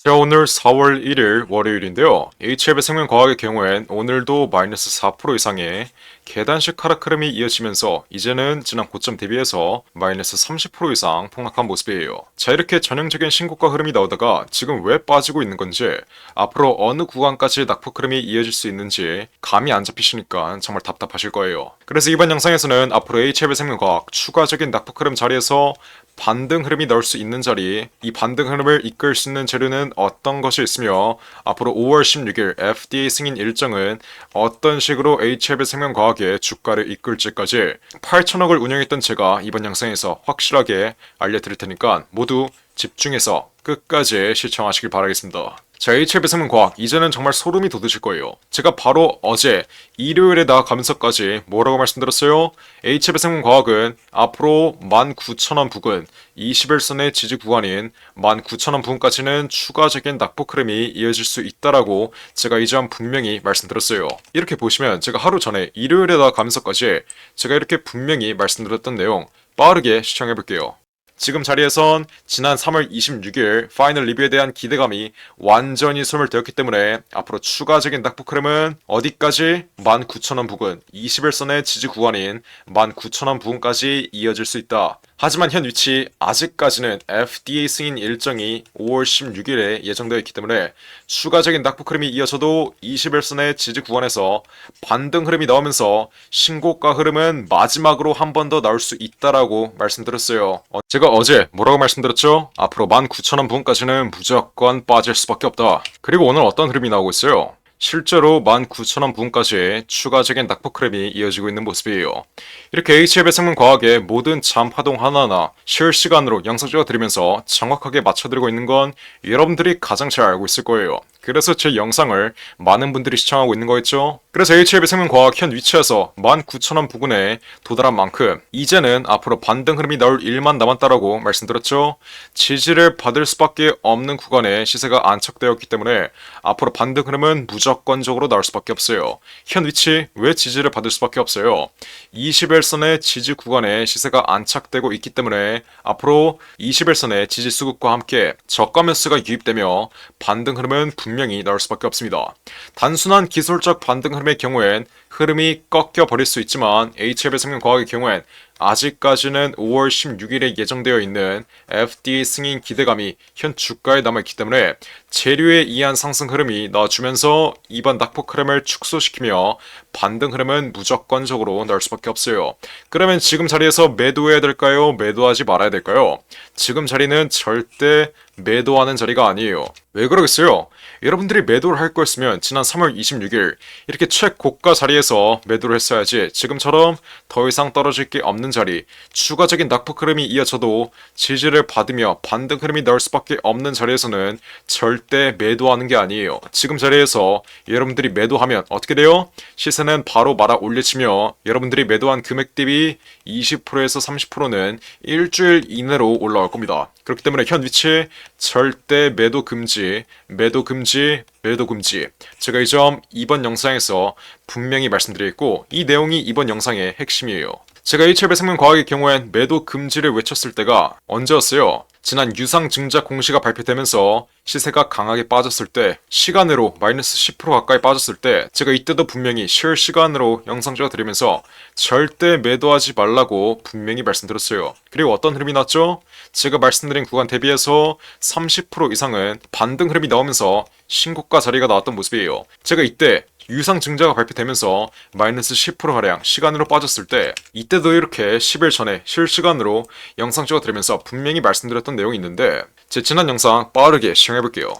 자, 오늘 4월 1일 월요일인데요. HF의 생명과학의 경우엔 오늘도 마이너스 4% 이상의 계단식 하락 흐름이 이어지면서 이제는 지난 고점 대비해서 마이너스 30% 이상 폭락한 모습이에요. 자, 이렇게 전형적인 신고가 흐름이 나오다가 지금 왜 빠지고 있는 건지, 앞으로 어느 구간까지 낙폭 흐름이 이어질 수 있는지 감이 안 잡히시니까 정말 답답하실 거예요. 그래서 이번 영상에서는 앞으로 HF의 생명과학 추가적인 낙폭 흐름 자리에서 반등 흐름이 나올 수 있는 자리, 이 반등 흐름을 이끌 수 있는 재료는 어떤 것이 있으며 앞으로 5월 16일 FDA 승인 일정은 어떤 식으로 HF의 생명과학의 주가를 이끌지까지 8천억을 운영했던 제가 이번 영상에서 확실하게 알려드릴 테니까 모두 집중해서 끝까지 시청하시길 바라겠습니다. 자, HF의 생명과학, 이제는 정말 소름이 돋으실 거예요. 제가 바로 어제 일요일에 나가면서까지 뭐라고 말씀드렸어요? HF의 생명과학은 앞으로 19,000원 부근, 21선의 지지 구간인 19,000원 부근까지는 추가적인 낙폭 흐름이 이어질 수 있다라고 제가 이 점 분명히 말씀드렸어요. 이렇게 보시면 제가 하루 전에 일요일에 나가면서까지 제가 이렇게 분명히 말씀드렸던 내용 빠르게 시청해볼게요. 지금 자리에선 지난 3월 26일 파이널 리뷰에 대한 기대감이 완전히 소멸되었기 때문에 앞으로 추가적인 낙폭 흐름은 어디까지? 19,000원 부근, 21선의 지지 구간인 19,000원 부근까지 이어질 수 있다. 하지만 현 위치 아직까지는 FDA 승인 일정이 5월 16일에 예정되어 있기 때문에 추가적인 낙폭 흐름이 이어져도 21선의 지지 구간에서 반등 흐름이 나오면서 신고가 흐름은 마지막으로 한 번 더 나올 수 있다라고 말씀드렸어요. 제가 어제 뭐라고 말씀드렸죠? 앞으로 19,000원 부근까지는 무조건 빠질 수밖에 없다. 그리고 오늘 어떤 흐름이 나오고 있어요? 실제로 19,000원 부근까지 추가적인 낙폭 흐름이 이어지고 있는 모습이에요. 이렇게 HF의 생명과학의 모든 잠파동 하나하나 실시간으로 영상 찍어드리면서 정확하게 맞춰드리고 있는 건 여러분들이 가장 잘 알고 있을 거예요. 그래서 제 영상을 많은 분들이 시청하고 있는 거겠죠? 그래서 HF의 생명과학 현 위치에서 19,000원 부근에 도달한 만큼 이제는 앞으로 반등 흐름이 나올 일만 남았다라고 말씀드렸죠? 지지를 받을 수밖에 없는 구간에 시세가 안착되었기 때문에 앞으로 반등 흐름은 무조건적으로 나올 수밖에 없어요. 현 위치 왜 지지를 받을 수밖에 없어요? 21선의 지지 구간에 시세가 안착되고 있기 때문에 앞으로 21선의 지지 수급과 함께 저가 매수가 유입되며 반등 흐름은 분명히 나올 수밖에 없습니다. 단순한 기술적 반등 흐름의 경우엔 흐름이 꺾여 버릴 수 있지만 HF의 생명과학의 경우엔 아직까지는 5월 16일에 예정되어 있는 FDA 승인 기대감이 현 주가에 남아있기 때문에 재료에 의한 상승 흐름이 나와주면서 이번 낙폭 흐름을 축소시키며 반등 흐름은 무조건적으로 나올 수밖에 없어요. 그러면 지금 자리에서 매도해야 될까요? 매도하지 말아야 될까요? 지금 자리는 절대 매도하는 자리가 아니에요. 왜 그러겠어요? 여러분들이 매도를 할 거였으면 지난 3월 26일 이렇게 최고가 자리에서 매도를 했어야지 지금처럼 더 이상 떨어질 게 없는 자리, 추가적인 낙폭 흐름이 이어져도 지지를 받으며 반등 흐름이 나올 수밖에 없는 자리에서는 절대 매도하는 게 아니에요. 지금 자리에서 여러분들이 매도하면 어떻게 돼요? 시세는 바로 말아 올려치며 여러분들이 매도한 금액 대비 20%에서 30%는 일주일 이내로 올라올 겁니다. 그렇기 때문에 현 위치 절대 매도 금지, 매도 금지, 매도 금지. 제가 이 점 이번 영상에서 분명히 말씀드리겠고 이 내용이 이번 영상의 핵심이에요. 제가 HF의 생명과학의 경우엔 매도 금지를 외쳤을 때가 언제였어요? 지난 유상증자 공시가 발표되면서 시세가 강하게 빠졌을 때, 시간으로 마이너스 10% 가까이 빠졌을 때 제가 이때도 분명히 실시간으로 영상 찍어드리면서 절대 매도하지 말라고 분명히 말씀드렸어요. 그리고 어떤 흐름이 났죠? 제가 말씀드린 구간 대비해서 30% 이상은 반등 흐름이 나오면서 신고가 자리가 나왔던 모습이에요. 제가 이때 유상증자가 발표되면서 마이너스 10%가량 시간으로 빠졌을 때 이때도 이렇게 10일 전에 실시간으로 영상 찍어드리면서 분명히 말씀드렸던 내용이 있는데 제 지난 영상 빠르게 시청해볼게요.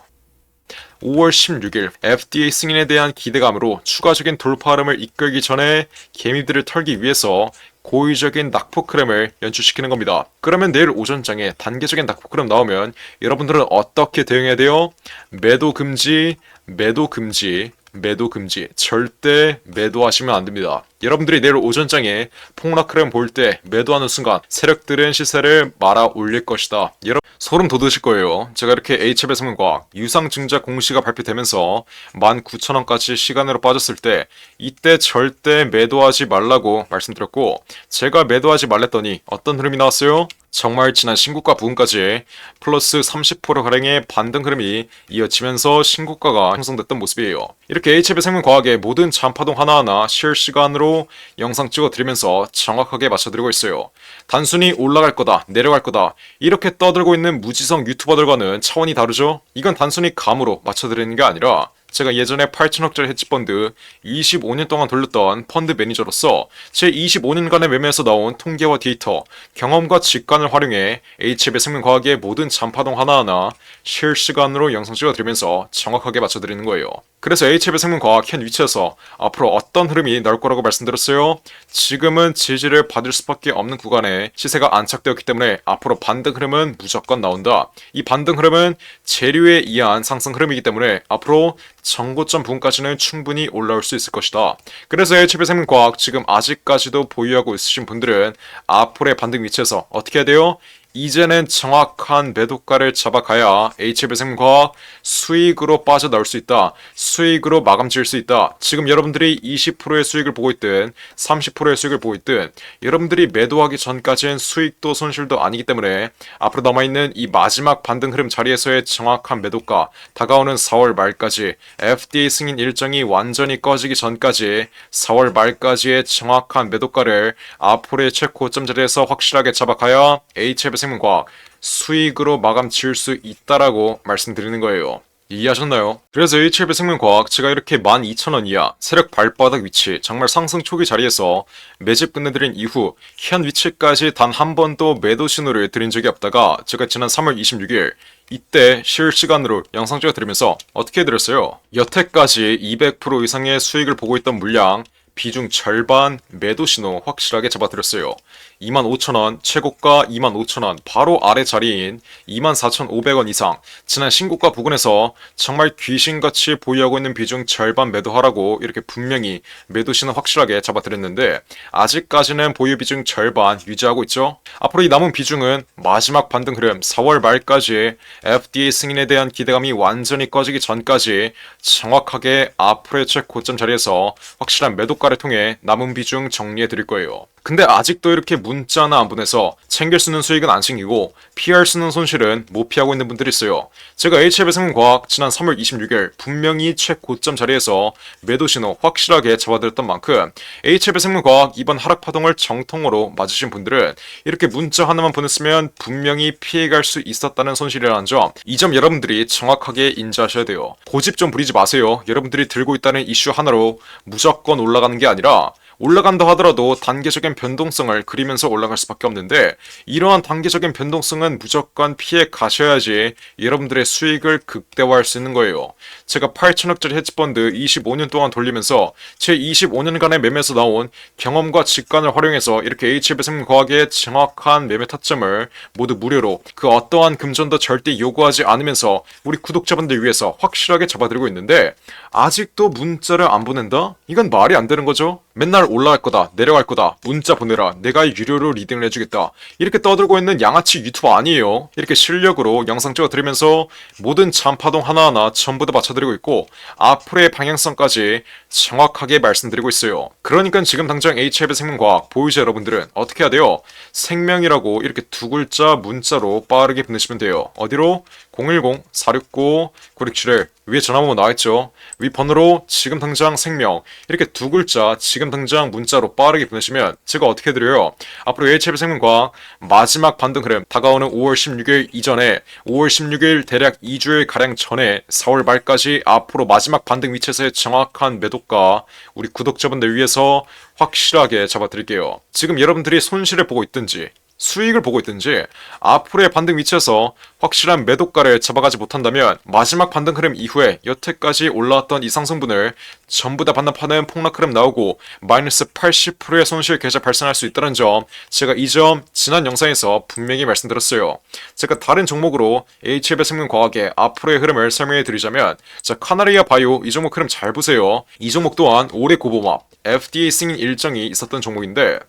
5월 16일 FDA 승인에 대한 기대감으로 추가적인 돌파 흐름을 이끌기 전에 개미들을 털기 위해서 고의적인 낙폭 흐름을 연출시키는 겁니다. 그러면 내일 오전장에 단계적인 낙폭 흐름 나오면 여러분들은 어떻게 대응해야 돼요? 매도 금지, 매도 금지, 매도 금지. 절대 매도하시면 안 됩니다. 여러분들이 내일 오전장에 폭락 흐름 볼 때 매도하는 순간 세력들은 시세를 말아 올릴 것이다. 여러분 소름 돋으실 거예요. 제가 이렇게 HF의 생명과학 유상증자 공시가 발표되면서 19,000원까지 시간으로 빠졌을 때 이때 절대 매도하지 말라고 말씀드렸고 제가 매도하지 말랬더니 어떤 흐름이 나왔어요? 정말 지난 신고가 부근까지 플러스 30%가량의 반등 흐름이 이어지면서 신고가가 형성됐던 모습이에요. 이렇게 HB생명과학의 모든 잔파동 하나하나 실시간으로 영상 찍어드리면서 정확하게 맞춰드리고 있어요. 단순히 올라갈 거다, 내려갈 거다 이렇게 떠들고 있는 무지성 유튜버들과는 차원이 다르죠? 이건 단순히 감으로 맞춰드리는 게 아니라 제가 예전에 8천억짜리 헤지펀드 25년 동안 돌렸던 펀드 매니저로서 제 25년간의 매매에서 나온 통계와 데이터, 경험과 직관을 활용해 HB생명과학의 모든 잔파동 하나하나 실시간으로 영상 찍어드리면서 정확하게 맞춰드리는 거예요. 그래서 HB생명과학 현 위치에서 앞으로 어떤 흐름이 나올 거라고 말씀드렸어요. 지금은 지지를 받을 수밖에 없는 구간에 시세가 안착되었기 때문에 앞으로 반등 흐름은 무조건 나온다. 이 반등 흐름은 재료에 의한 상승 흐름이기 때문에 앞으로 정고점 부분까지는 충분히 올라올 수 있을 것이다. 그래서 HB생명과학 지금 아직까지도 보유하고 있으신 분들은 앞으로의 반등 위치에서 어떻게 해야 돼요? 이제는 정확한 매도가를 잡아가야 HB생명과학 수익으로 빠져나올 수 있다. 수익으로 마감 지을 수 있다. 지금 여러분들이 20%의 수익을 보고 있든 30%의 수익을 보고 있든 여러분들이 매도하기 전까지는 수익도 손실도 아니기 때문에 앞으로 남아있는 이 마지막 반등 흐름 자리에서의 정확한 매도가, 다가오는 4월 말까지 FDA 승인 일정이 완전히 꺼지기 전까지 4월 말까지의 정확한 매도가를 앞으로의 최고점 자리에서 확실하게 잡아가야 HB생명과학 수익으로 마감 지을 수 있다라고 말씀드리는 거예요. 이해하셨나요? 그래서 HB생명과학 제가 이렇게 12,000원 이하 세력 발바닥 위치 정말 상승 초기 자리에서 매집 끝내드린 이후 현 위치까지 단 한 번도 매도 신호를 드린 적이 없다가 제가 지난 3월 26일 이때 실시간으로 영상 찍어드리면서 어떻게 해드렸어요? 여태까지 200% 이상의 수익을 보고 있던 물량 비중 절반 매도 신호 확실하게 잡아드렸어요. 25,000원, 최고가 25,000원, 바로 아래 자리인 24,500원 이상 지난 신고가 부근에서 정말 귀신같이 보유하고 있는 비중 절반 매도하라고 이렇게 분명히 매도 신호 확실하게 잡아드렸는데 아직까지는 보유 비중 절반 유지하고 있죠. 앞으로 이 남은 비중은 마지막 반등 흐름 4월 말까지 FDA 승인에 대한 기대감이 완전히 꺼지기 전까지 정확하게 앞으로의 최고점 자리에서 확실한 매도가를 통해 남은 비중 정리해 드릴 거예요. 근데 아직도 이렇게 문자나 안 보내서 챙길 수 있는 수익은 안 챙기고 피할 수 있는 손실은 못 피하고 있는 분들이 있어요. 제가 HB생명과학 지난 3월 26일 분명히 최고점 자리에서 매도 신호 확실하게 잡아드렸던 만큼 HB생명과학 이번 하락 파동을 정통으로 맞으신 분들은 이렇게 문자 하나만 보냈으면 분명히 피해갈 수 있었다는 손실이라는 점, 이 점 여러분들이 정확하게 인지하셔야 돼요. 고집 좀 부리지 마세요. 여러분들이 들고 있다는 이슈 하나로 무조건 올라가는 게 아니라 올라간다 하더라도 단계적인 변동성을 그리면서 올라갈 수밖에 없는데 이러한 단계적인 변동성은 무조건 피해 가셔야지 여러분들의 수익을 극대화할 수 있는 거예요. 제가 8천억짜리 헤지펀드 25년 동안 돌리면서 제 25년간의 매매에서 나온 경험과 직관을 활용해서 이렇게 HB생명과학의 정확한 매매 타점을 모두 무료로 그 어떠한 금전도 절대 요구하지 않으면서 우리 구독자분들 위해서 확실하게 잡아드리고 있는데 아직도 문자를 안 보낸다? 이건 말이 안 되는 거죠. 맨날 올라갈 거다, 내려갈 거다, 문자 보내라, 내가 유료로 리딩을 해주겠다 이렇게 떠들고 있는 양아치 유튜버 아니에요. 이렇게 실력으로 영상 찍어드리면서 모든 잔파동 하나하나 전부 다 맞춰드리고 있고 앞으로의 방향성까지 정확하게 말씀드리고 있어요. 그러니까 지금 당장 HB생명과학 보유자 여러분들은 어떻게 해야 돼요? 생명이라고 이렇게 두 글자 문자로 빠르게 보내시면 돼요. 어디로? 010-469-9671 위에 전화번호 나와있죠. 위 번호로 지금 당장 생명 이렇게 두 글자 지금 당장 문자로 빠르게 보내시면 제가 어떻게 해드려요? 앞으로 HB생명과학 마지막 반등 흐름 다가오는 5월 16일 이전에 5월 16일 대략 2주일 가량 전에 4월 말까지 앞으로 마지막 반등 위치에서의 정확한 매도가 우리 구독자분들 위해서 확실하게 잡아드릴게요. 지금 여러분들이 손실을 보고 있든지 수익을 보고 있든지 앞으로의 반등 위치에서 확실한 매도가를 잡아가지 못한다면 마지막 반등 흐름 이후에 여태까지 올라왔던 이 상승분을 전부 다 반납하는 폭락 흐름 나오고 마이너스 80%의 손실 계좌 발생할 수 있다는 점, 제가 이 점 지난 영상에서 분명히 말씀드렸어요. 제가 다른 종목으로 HB생명과학의 앞으로의 흐름을 설명해 드리자면 자, 카나리아 바이오 이 종목 흐름 잘 보세요. 이 종목 또한 올해 고보합 FDA 승인 일정이 있었던 종목인데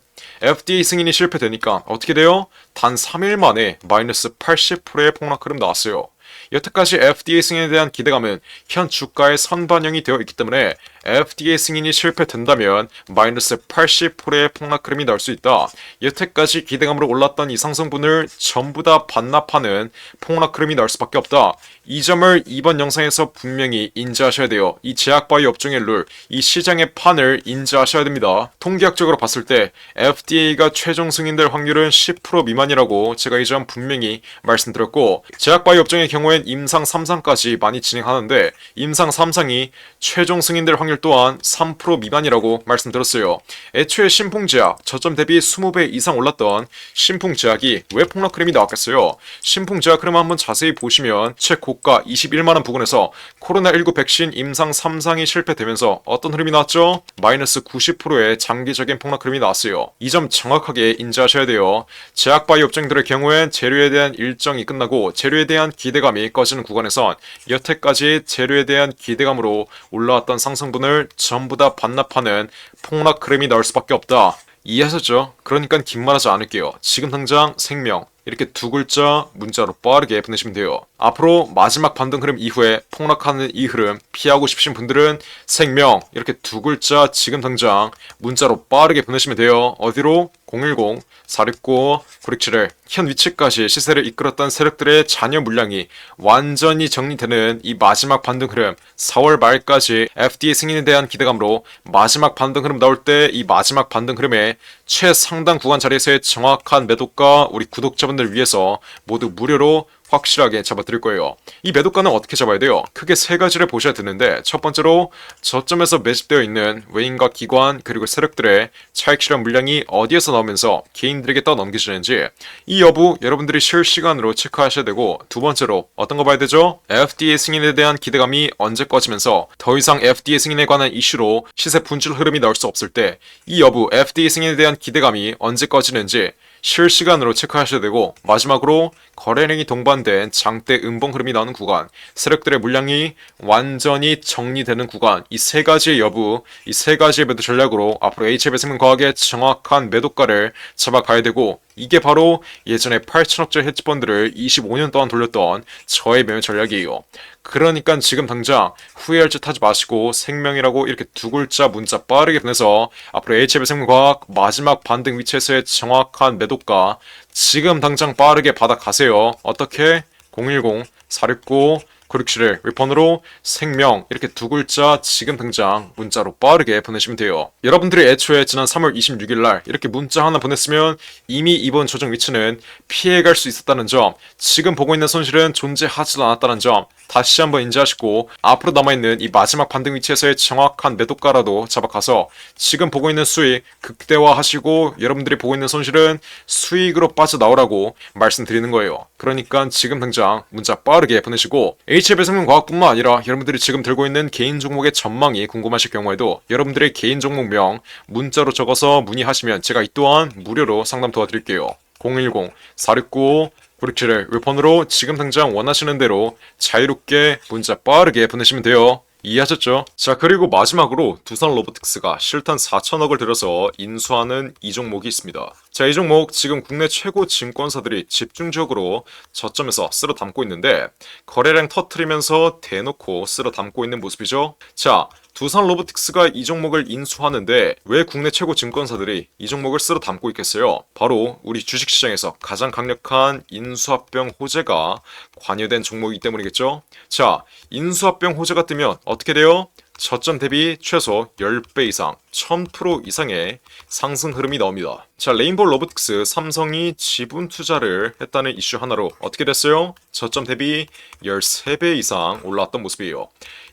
FDA 승인이 실패되니까 어떻게 돼요? 단 3일 만에 마이너스 80%의 폭락 흐름 나왔어요. 여태까지 FDA 승인에 대한 기대감은 현 주가에 선반영이 되어 있기 때문에 FDA 승인이 실패된다면 마이너스 80%의 폭락 흐름이 나올 수 있다. 여태까지 기대감으로 올랐던 이 상승분을 전부 다 반납하는 폭락 흐름이 나올 수밖에 없다. 이 점을 이번 영상에서 분명히 인지하셔야 돼요. 이 제약바이오 업종의 룰, 이 시장의 판을 인지하셔야 됩니다. 통계학적으로 봤을 때 FDA가 최종 승인될 확률은 10% 미만이라고 제가 이 점 분명히 말씀드렸고, 제약바이오 업종의 경우엔 임상 3상까지 많이 진행하는데 임상 3상이 최종 승인될 확률 또한 3% 미만이라고 말씀드렸어요. 애초에 신풍제약, 저점 대비 20배 이상 올랐던 신풍제약이 왜 폭락 흐름이 나왔겠어요? 신풍제약 흐름 한번 자세히 보시면 최고가 21만원 부근에서 코로나19 백신 임상 3상이 실패되면서 어떤 흐름이 나왔죠? 마이너스 90%의 장기적인 폭락 흐름이 나왔어요. 이 점 정확하게 인지하셔야 돼요. 제약바이오 업종들의 경우엔 재료에 대한 일정이 끝나고 재료에 대한 기대감이 꺼지는 구간에선 여태까지 재료에 대한 기대감으로 올라왔던 상승분을 전부 다 반납하는 폭락 흐름이 나올 수밖에 없다. 이해하셨죠? 그러니까 긴 말하지 않을게요. 지금 당장 생명 이렇게 두 글자 문자로 빠르게 보내시면 돼요. 앞으로 마지막 반등 흐름 이후에 폭락하는 이 흐름 피하고 싶으신 분들은 생명 이렇게 두 글자 지금 당장 문자로 빠르게 보내시면 돼요. 어디로? 010-469-967을 현 위치까지 시세를 이끌었던 세력들의 잔여 물량이 완전히 정리되는 이 마지막 반등 흐름, 4월 말까지 FDA 승인에 대한 기대감으로 마지막 반등 흐름 나올 때 이 마지막 반등 흐름의 최상단 구간 자리에서의 정확한 매도가 우리 구독자분들 위해서 모두 무료로 확실하게 잡아드릴 거예요. 이 매도가는 어떻게 잡아야 돼요? 크게 세 가지를 보셔야 되는데, 첫 번째로 저점에서 매집되어 있는 외인과 기관 그리고 세력들의 차익 실현 물량이 어디에서 나오면서 개인들에게 떠넘겨지는지 이 여부 여러분들이 실시간으로 체크하셔야 되고, 두 번째로 어떤 거 봐야 되죠? FDA 승인에 대한 기대감이 언제 꺼지면서 더 이상 FDA 승인에 관한 이슈로 시세 분출 흐름이 나올 수 없을 때 이 여부 FDA 승인에 대한 기대감이 언제 꺼지는지 실시간으로 체크하셔야 되고, 마지막으로 거래량이 동반된 장대 음봉 흐름이 나오는 구간, 세력들의 물량이 완전히 정리되는 구간, 이 세 가지의 여부, 이 세 가지의 매도 전략으로 앞으로 HLB생명과학의 정확한 매도가를 잡아가야 되고, 이게 바로 예전에 8천억짜리 헤지펀드를 25년 동안 돌렸던 저의 매매 전략이에요. 그러니까 지금 당장 후회할 짓 하지 마시고 생명이라고 이렇게 두 글자 문자 빠르게 보내서 앞으로 HLB생명과학 마지막 반등 위치에서의 정확한 매도가 지금 당장 빠르게 받아가세요. 어떻게? 010-469-967 윗번호로 생명 이렇게 두 글자 지금 당장 문자로 빠르게 보내시면 돼요. 여러분들이 애초에 지난 3월 26일날 이렇게 문자 하나 보냈으면 이미 이번 조정 위치는 피해갈 수 있었다는 점, 지금 보고 있는 손실은 존재하지도 않았다는 점 다시 한번 인지하시고, 앞으로 남아있는 이 마지막 반등 위치에서의 정확한 매도가라도 잡아가서 지금 보고 있는 수익 극대화하시고 여러분들이 보고 있는 손실은 수익으로 빠져나오라고 말씀드리는 거예요. 그러니까 지금 당장 문자 빠르게 보내시고, HLB생명과학뿐만 아니라 여러분들이 지금 들고 있는 개인 종목의 전망이 궁금하실 경우에도 여러분들의 개인 종목명 문자로 적어서 문의하시면 제가 이 또한 무료로 상담 도와드릴게요. 010-469-967 웹폰으로 지금 당장 원하시는 대로 자유롭게 문자 빠르게 보내시면 돼요. 이해하셨죠? 자, 그리고 마지막으로 두산 로보틱스가 실탄 4천억을 들여서 인수하는 이 종목이 있습니다. 자, 이 종목 지금 국내 최고 증권사들이 집중적으로 저점에서 쓸어 담고 있는데 거래량 터트리면서 대놓고 쓸어 담고 있는 모습이죠. 자, 두산 로보틱스가 이 종목을 인수하는데 왜 국내 최고 증권사들이 이 종목을 쓸어 담고 있겠어요? 바로 우리 주식시장에서 가장 강력한 인수합병 호재가 관여된 종목이기 때문이겠죠? 자, 인수합병 호재가 뜨면 어떻게 돼요? 저점 대비 최소 10배 이상, 1000% 이상의 상승 흐름이 나옵니다. 자, 레인보우 로보틱스, 삼성이 지분 투자를 했다는 이슈 하나로 어떻게 됐어요? 저점 대비 13배 이상 올라왔던 모습이에요.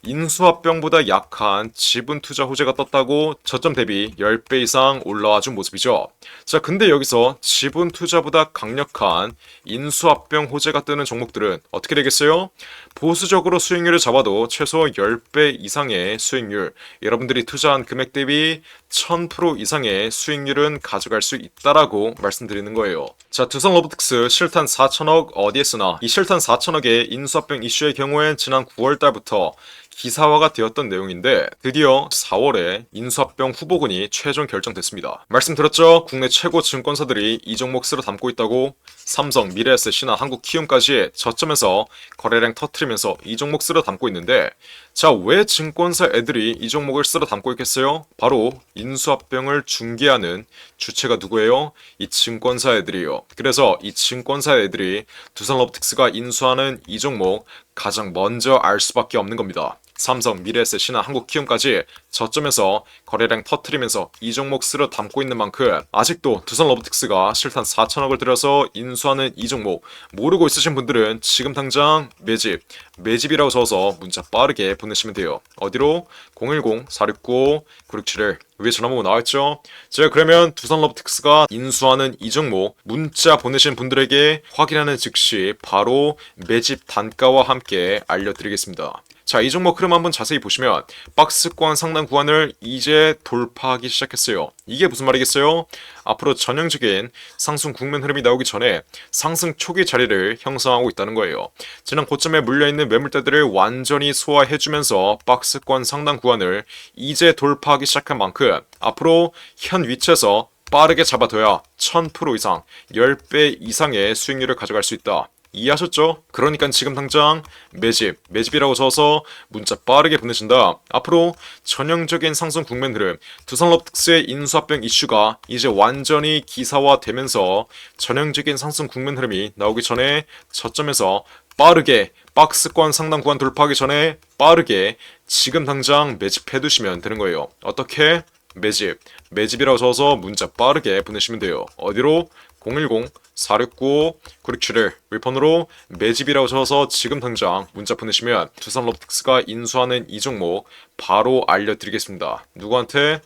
인수합병보다 약한 지분 투자 호재가 떴다고 저점 대비 10배 이상 올라와 준 모습이죠. 자, 근데 여기서 지분 투자보다 강력한 인수합병 호재가 뜨는 종목들은 어떻게 되겠어요? 보수적으로 수익률을 잡아도 최소 10배 이상의 수익률, 여러분들이 투자한 금액 대비 1000% 이상의 수익률은 가져갈 수 있다라고 말씀드리는 거예요. 자, 두산 로보틱스 실탄 4천억 어디에 쓰나? 이 실탄 4천억의 인수합병 이슈의 경우엔 지난 9월 달부터 기사화가 되었던 내용인데 드디어 4월에 인수합병 후보군이 최종 결정됐습니다. 말씀드렸죠? 국내 최고 증권사들이 이 종목 쓸어 담고 있다고. 삼성, 미래에셋이나 한국키움까지 저점에서 거래량 터트리면서 이 종목 쓸어 담고 있는데, 자, 왜 증권사 애들이 이 종목을 쓸어 담고 있겠어요? 바로 인수합병을 중개하는 주체가 누구예요? 이 증권사 애들이요. 그래서 이 증권사 애들이 두산로보틱스가 인수하는 이 종목 가장 먼저 알 수밖에 없는 겁니다. 삼성, 미래에셋이나 한국키움까지 저점에서 거래량 터트리면서 이 종목 쓸어 담고 있는 만큼 아직도 두산로보틱스가 실탄 4천억을 들여서 인수하는 이 종목 모르고 있으신 분들은 지금 당장 매집이라고 적어서 문자 빠르게 보내시면 돼요. 어디로? 010-469-9671 위에 전화번호 나와있죠? 제가 그러면 두산로보틱스가 인수하는 이 종목 문자 보내신 분들에게 확인하는 즉시 바로 매집 단가와 함께 알려드리겠습니다. 자, 이 종목 흐름 한번 자세히 보시면 박스권 상단 구간을 이제 돌파하기 시작했어요. 이게 무슨 말이겠어요? 앞으로 전형적인 상승 국면 흐름이 나오기 전에 상승 초기 자리를 형성하고 있다는 거예요. 지난 고점에 물려있는 매물대들을 완전히 소화해주면서 박스권 상단 구간을 이제 돌파하기 시작한 만큼 앞으로 현 위치에서 빠르게 잡아둬야 1000% 이상, 10배 이상의 수익률을 가져갈 수 있다. 이해하셨죠? 그러니까 지금 당장 매집이라고 적어서 문자 빠르게 보내신다. 앞으로 전형적인 상승 국면 흐름, 두산로보틱스의 인수합병 이슈가 이제 완전히 기사화되면서 전형적인 상승 국면 흐름이 나오기 전에 저점에서 빠르게 박스권 상단 구간 돌파하기 전에 빠르게 지금 당장 매집해두시면 되는 거예요. 어떻게? 매집이라고 적어서 문자 빠르게 보내시면 돼요. 어디로? 010-469-9671 윌폰으로 매집이라고 적어서 지금 당장 문자 보내시면 두산로보틱스가 인수하는 이 종목 바로 알려드리겠습니다. 누구한테?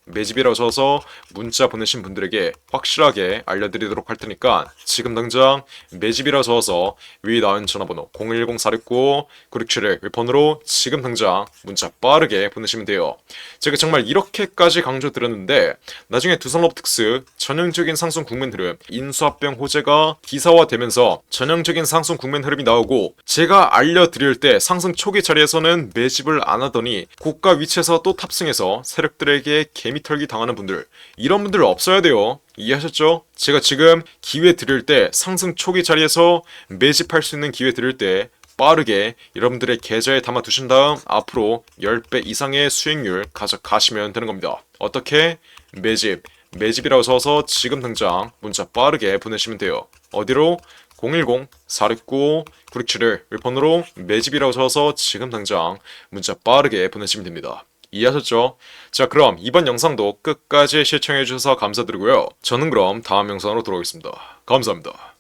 매집이라고 적어서 문자 보내신 분들에게 확실하게 알려드리도록 할 테니까 지금 당장 매집이라고 적어서 위에 나온 전화번호 010-469-9671 윌폰으로 지금 당장 문자 빠르게 보내시면 돼요. 제가 정말 이렇게까지 강조드렸는데 나중에 두산로보틱스 전형적인 상승 국면 흐름, 인수합병 호재가 기사화되면서 전형적인 상승 국면 흐름이 나오고 제가 알려드릴 때 상승 초기 자리에서는 매집을 안 하더니 고가 위치에서 또 탑승해서 세력들에게 개미털기 당하는 분들, 이런 분들 없어야 돼요. 이해하셨죠? 제가 지금 기회 드릴 때 상승 초기 자리에서 매집할 수 있는 기회 드릴 때 빠르게 여러분들의 계좌에 담아 두신 다음 앞으로 10배 이상의 수익률 가져가시면 되는 겁니다. 어떻게? 매집이라고 써서 지금 당장 문자 빠르게 보내시면 돼요. 어디로? 010-469-9671 윌폰으로 매집이라고 적어서 지금 당장 문자 빠르게 보내시면 됩니다. 이해하셨죠? 자, 그럼 이번 영상도 끝까지 시청해주셔서 감사드리고요. 저는 그럼 다음 영상으로 돌아오겠습니다. 감사합니다.